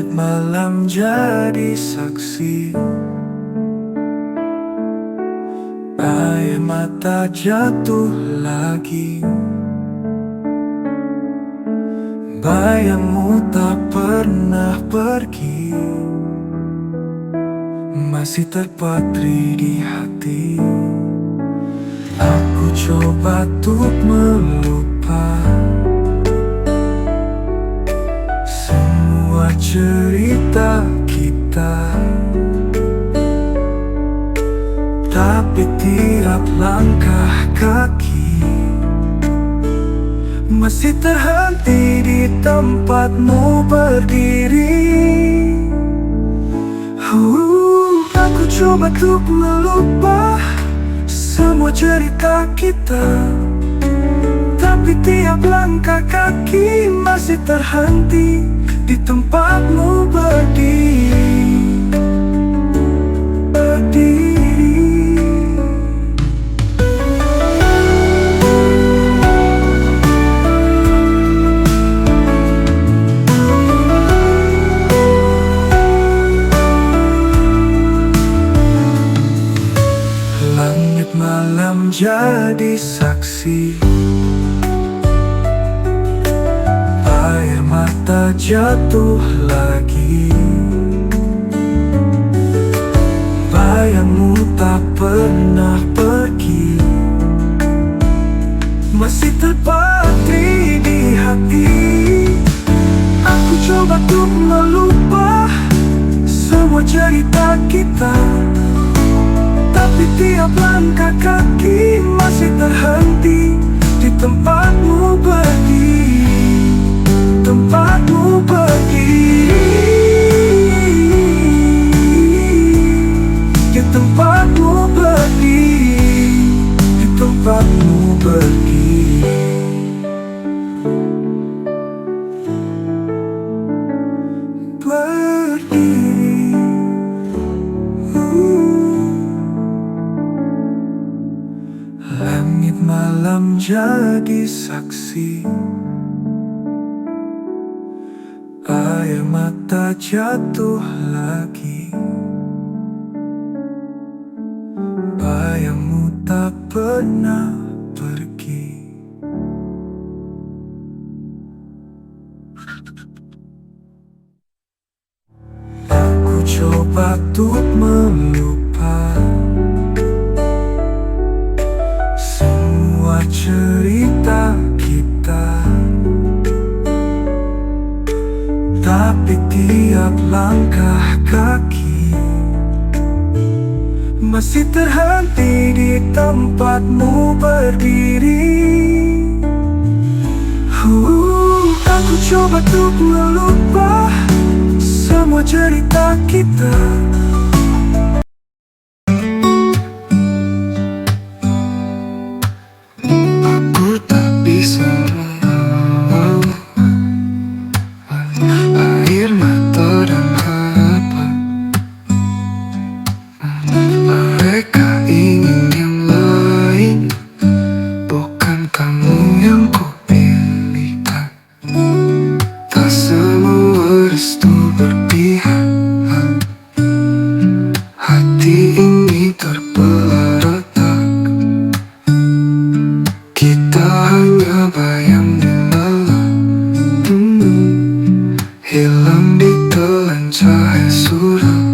Langit malam jadi saksi, air mata jatuh lagi. Bayangmu tak pernah pergi, masih terpatri di hati. Aku coba untuk melupa semua cerita kita, tapi tiap langkah kaki masih terhenti di tempatmu berdiri. Aku coba untuk melupa semua cerita kita, tapi tiap langkah kaki masih terhenti di tempatmu berdiri. Langit malam jadi saksi, air mata jatuh lagi. Bayangmu tak pernah pergi, masih terpatri di hati. Aku coba untuk melupa semua cerita kita, tapi tiap langkah kaki masih terhenti di tempatmu berdiri. Tempatmu berdiri, di tempatmu berdiri, di tempatmu berdiri. Langit malam jadi saksi, air mata jatuh lagi. Bayangmu tak pernah pergi. Aku coba untuk melupa semua cerita kita, tapi tiap langkah kaki masih terhenti di tempatmu berdiri. Aku coba untuk melupa semua cerita kita, aku tak bisa melawan air mata dan harapan. Mereka ingin yang lain, bukan kamu yang kupilihkan. Tak semua restu berpihak, hati ini terbelah retak. Kita hanya bayang di malam, hilang di telan cahaya suram.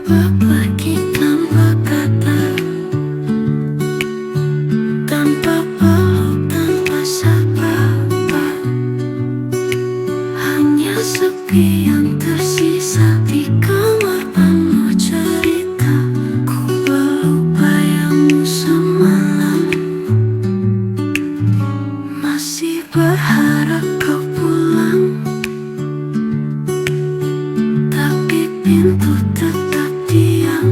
tiba-tiba pergi tanpa kata, tanpa peluk, tanpa sapa. Hanya sepi yang tersisa di kamar penuh cerita. Ku peluk bayangmu semalam, masih berharap kau pulang, tapi pintu tetap diam,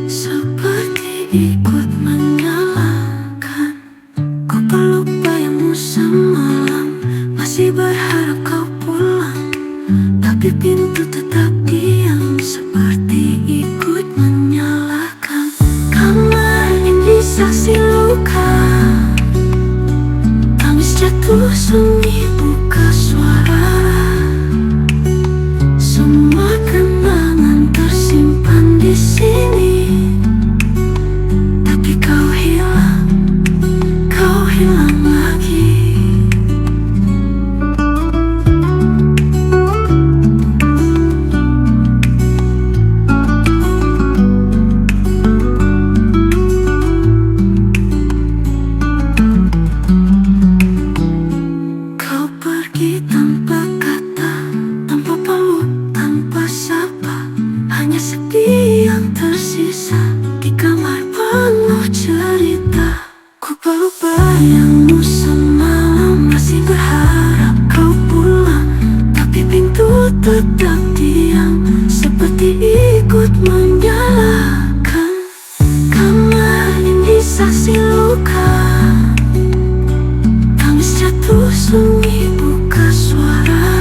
seperti ikut menyalahkan. Ku peluk bayangmu semalam, masih berharap kau pulang, tapi pintu tetap diam, seperti ikut menyalahkan. Kamar ini saksi luka, tangis jatuh sunyi buka suara. Semua kenangan tersimpan di sini, tapi kau hilang lagi. Kau pergi tanpa kata, tanpa peluk, tanpa sapa. Hanya sepi yang tersisa di kamar penuh cerita. Ku peluk bayangmu semalam, masih berharap kau pulang, tapi pintu tetap diam, seperti ikut menyalahkan. Kamar ini saksi luka, tangis jatuh sunyi buka suara.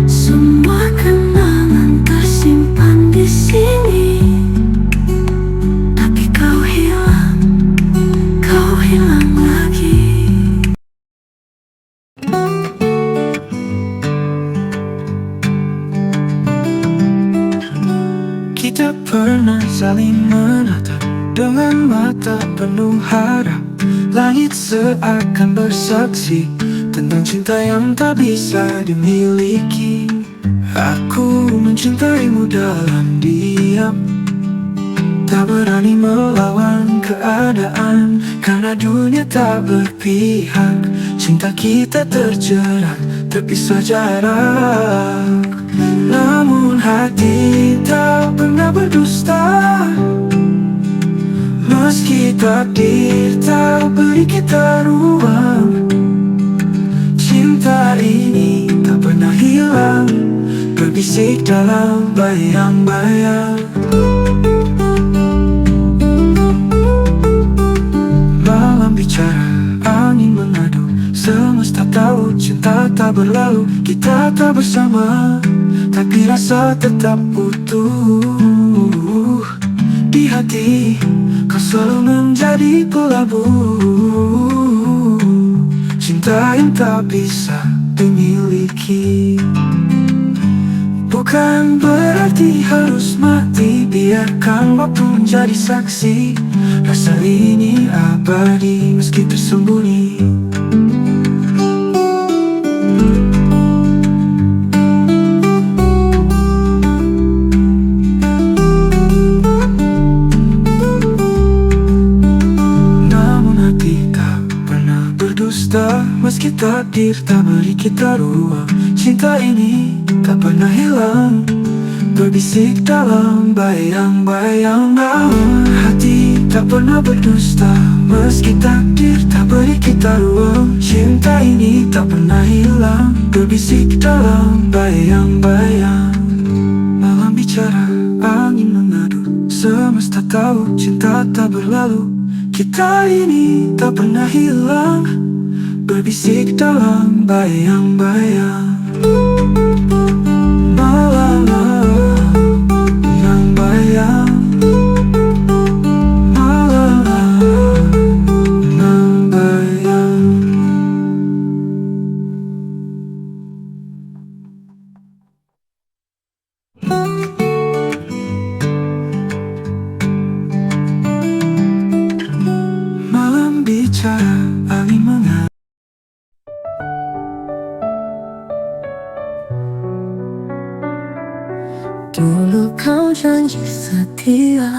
Semua kenangan tersimpan di sini, tapi kau hilang lagi. Kita pernah saling menatap dengan mata penuh harap. Langit seakan bersaksi tentang cinta yang tak bisa dimiliki. Aku mencintaimu dalam diam, tak berani melawan keadaan, karena dunia tak berpihak. Cinta kita terjerat, terpisah jarak. Namun hati tak pernah berdusta, meski takdir tak beri kita ruang. Cinta ini tak pernah hilang, berbisik dalam bayang-bayang. Malam bicara, angin mengadu, semesta tahu cinta tak berlalu. Kita tak bersama, tapi rasa tetap utuh. Di hati kau selalu menjadi pelabuh, cinta yang tak bisa dimiliki. Bukan berarti harus mati, biarkan waktu menjadi saksi. Rasa ini abadi meski tersembunyi. Namun hati tak pernah berdusta, meski takdir tak beri kita ruang. Cinta ini tak pernah hilang, berbisik dalam bayang-bayang. Namun hati tak pernah berdusta, meski takdir tak beri kita ruang. Cinta ini tak pernah hilang, berbisik dalam bayang-bayang. Malam bicara, angin mengadu, semesta tahu cinta tak berlalu. Kita ini tak pernah hilang, berbisik dalam bayang-bayang. Malam yang bayang, malam yang bayang. Malam bicara, angin mengadu. Dulu kau janji setia,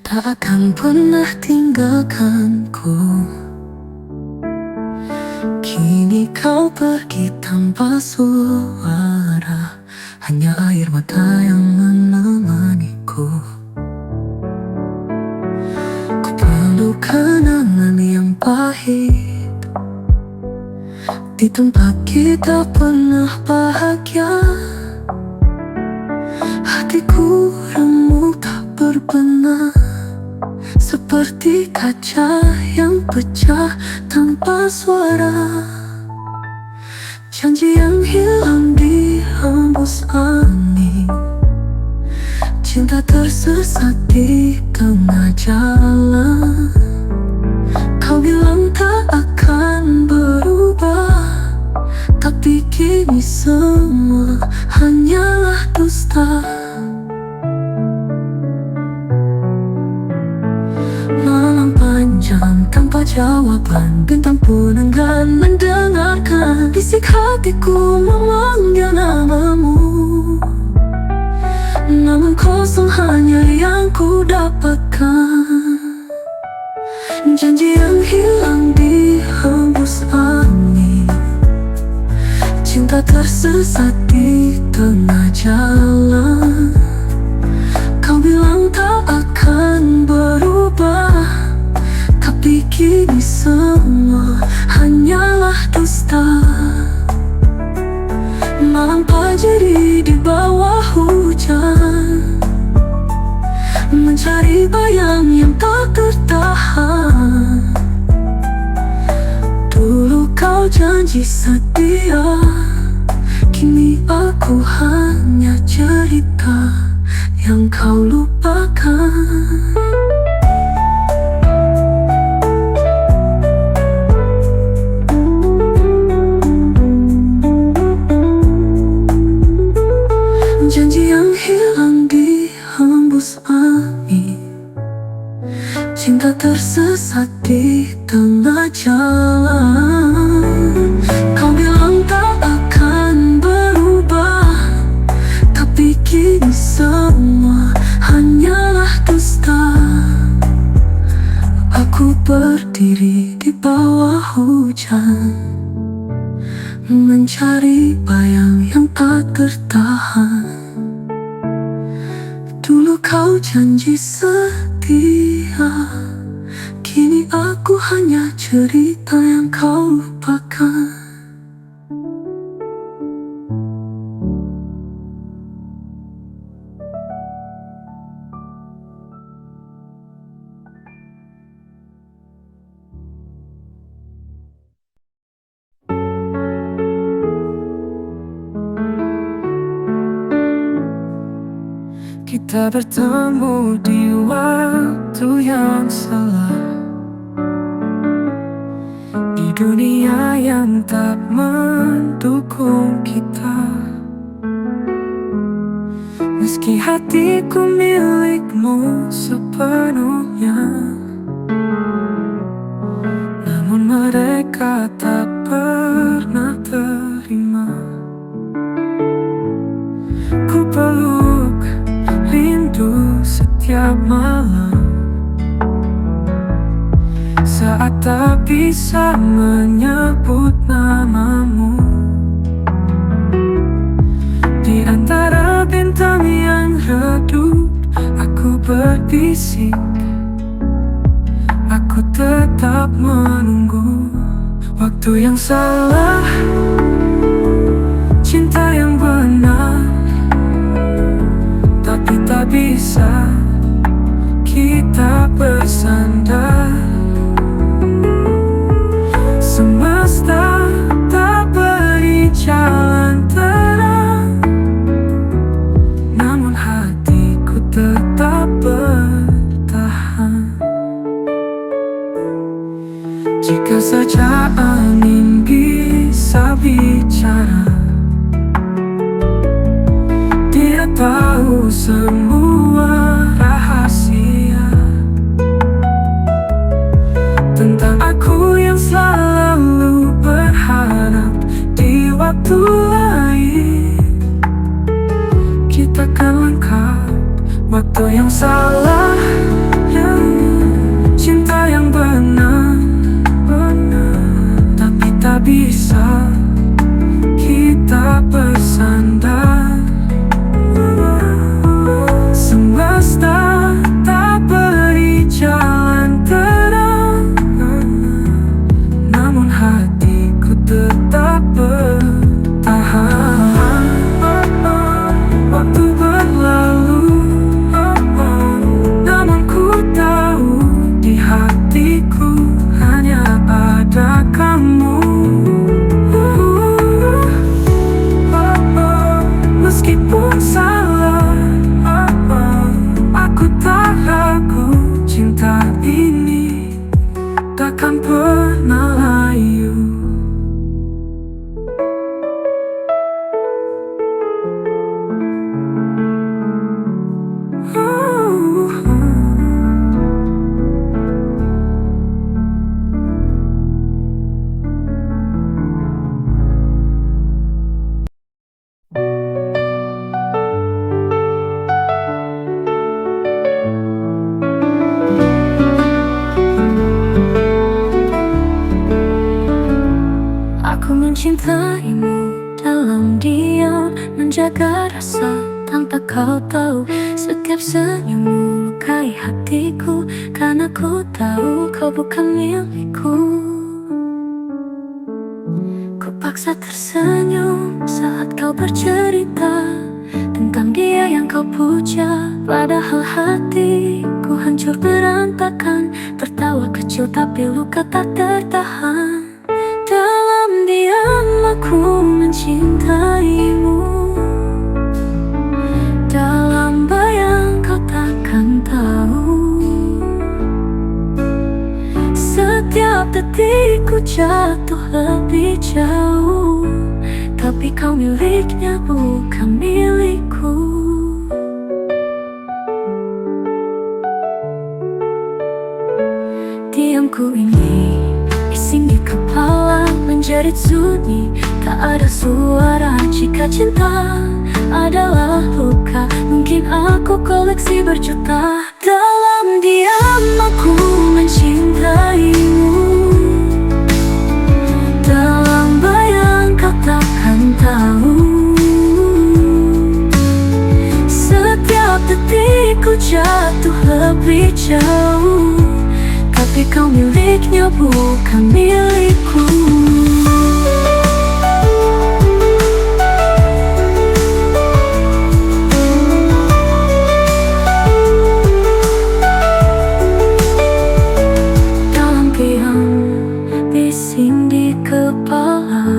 tak akan pernah tinggalkanku. Kini kau pergi tanpa suara, hanya air mata yang menemaniku. Ku perlu kenangan yang pahit di tempat kita pernah bahagia. Hatiku remuk tak berbenah, seperti kaca yang pecah tanpa suara. Janji yang hilang di hembus angin, cinta tersesat di tengah jalan. Kau bilang tak akan berubah, tapi kini semua hanyalah dusta. Malam panjang tanpa jawaban, bintang pun enggan mendengarkan. Bisik hatiku memanggil namamu, namun kosong hanya yang ku dapatkan. Janji yang hilang di hembus angin, cinta tersesat di tengah jalan. Kau bilang tak akan berubah, tapi kini semua hanyalah dusta. Malam pagi di bawah hujan, mencari bayang yang tak tertahan. Dulu kau janji setia, kini aku hanya cerita yang kau lupakan. Janji yang hilang di hembus angin, cinta tersesat di tengah jalan. Kau bilang tak akan berubah, tapi kini semua hanyalah dusta. Aku berdiri di bawah hujan, mencari bayang yang tak tertahan. Dulu kau janji setia, kini aku hanya cerita yang kau lupakan. Kita bertemu di waktu yang salah, di dunia yang tak mendukung kita. Meski hatiku milikmu sepenuhnya, namun mereka tak pernah terima. Ku peluk rindu setiap malam, saat tak bisa menyebut namamu. Di antara bintang yang redup, aku berbisik, aku tetap menunggu waktu yang salah, cinta yang benar. Tapi tak bisa kita bersandar. Semesta tak beri jalan terang, namun hatiku tetap bertahan. Jika saja angin bisa bicara, dia tahu semua rahasia tentang aku yang selalu berharap di waktu lain. bisa kita bersandar. Semesta tak beri jalan terang, namun hatiku tetap bertahan. Waktu berlalu, namun ku tahu di hatiku hanya ada kamu. Meskipun salah, aku tak ragu, cinta ini takkan pernah layu. Aku mencintaimu dalam diam, menjaga rasa tanpa kau tahu. Setiap senyummu lukai hatiku, karena ku tahu kau bukan milikku. Ku paksa tersenyum saat kau bercerita tentang dia yang kau puja, padahal hatiku hancur berantakan. Tertawa kecil tapi luka tak tertahan. Dalam diam aku mencintaimu, dalam bayang kau takkan tahu. Setiap detik ku jatuh lebih jauh, tapi kau miliknya bukan milikku. Diamku ini bising di kepala, menjerit sunyi, tak ada suara. Jika cinta adalah luka, mungkin aku koleksi berjuta. Dalam diam aku mencintaimu, dalam bayang kau takkan tahu. Setiap detik ku jatuh lebih jauh, tapi kau miliknya bukan milikku. Dalam diam bising di kepala,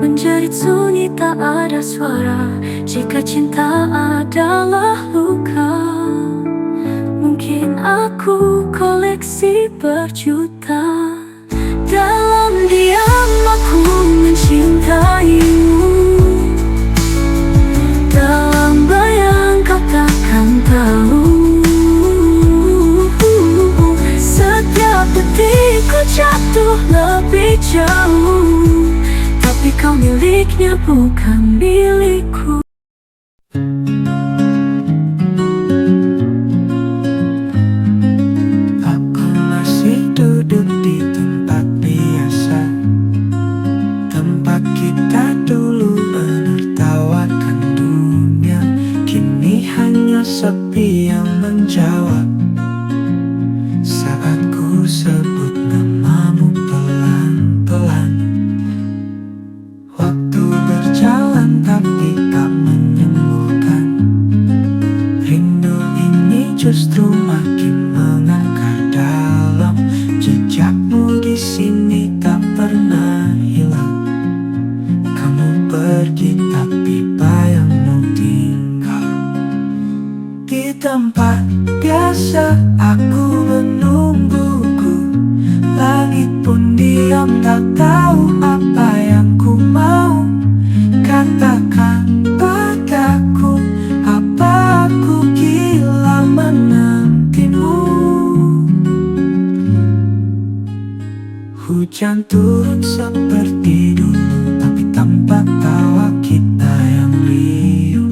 menjerit sunyi tak ada suara. Jika cinta adalah luka, mungkin aku koleksi berjuta. Dalam diam aku mencintaimu, dalam bayang kau takkan tahu. Setiap detik ku jatuh lebih jauh, tapi kau miliknya bukan milikku. Duduk di tempat biasa, tempat kita dulu menertawakan dunia. Kini hanya sepi yang menjawab saat ku sebut namamu pelan-pelan. Waktu berjalan tapi tak menyembuhkan, rindu ini justru makin mengakar dalam. Jejakmu di sini tak pernah hilang. Kamu pergi tapi bayangmu tinggal di tempat biasa. Aku menungguku, langit pun diam, tak tahu apa yang ku mau. Katakan padaku, apa aku gila menantimu? Hujan turun seperti dulu, tapi tanpa tawa kita yang riuh.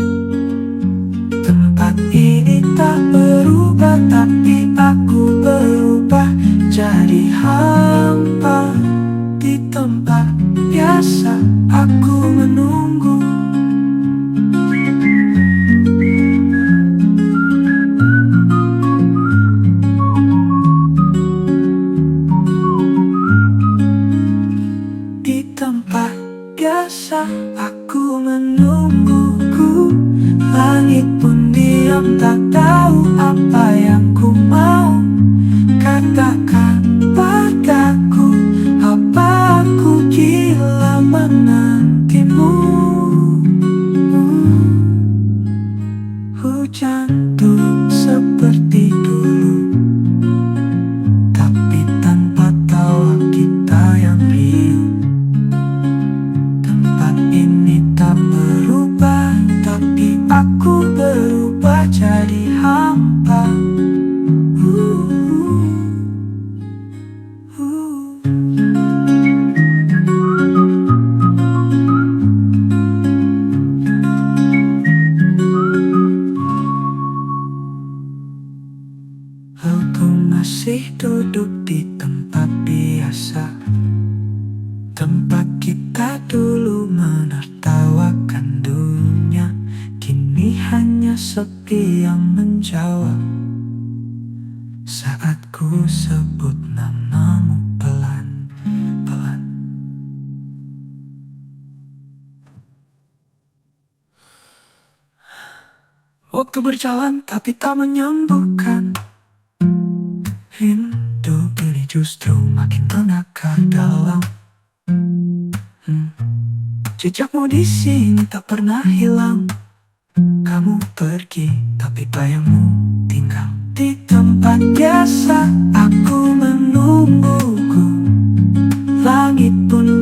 Tempat ini tak berubah, tapi aku berubah jadi hampa di tempat biasa aku menunggu. Di tempat biasa aku menungguku. Langit pun diam, tak tahu apa yang ku mau. Katakan padaku, apa aku gila menantimu? Hujan turun seperti dulu, tapi tanpa tawa kita yang riuh. Tempat ini tak berubah, tapi aku berubah jadi hampa. Aku masih duduk di tempat biasa, tempat kita dulu menertawakan dunia. Kini hanya sepi yang menjawab saat ku sebut namamu pelan-pelan. Waktu berjalan tapi tak menyembuhkan. Rindu ini justru makin tenaga dalam. Jejakmu di sini tak pernah hilang. Kamu pergi tapi bayangmu tinggal. Di tempat biasa aku menungguku. Langit pun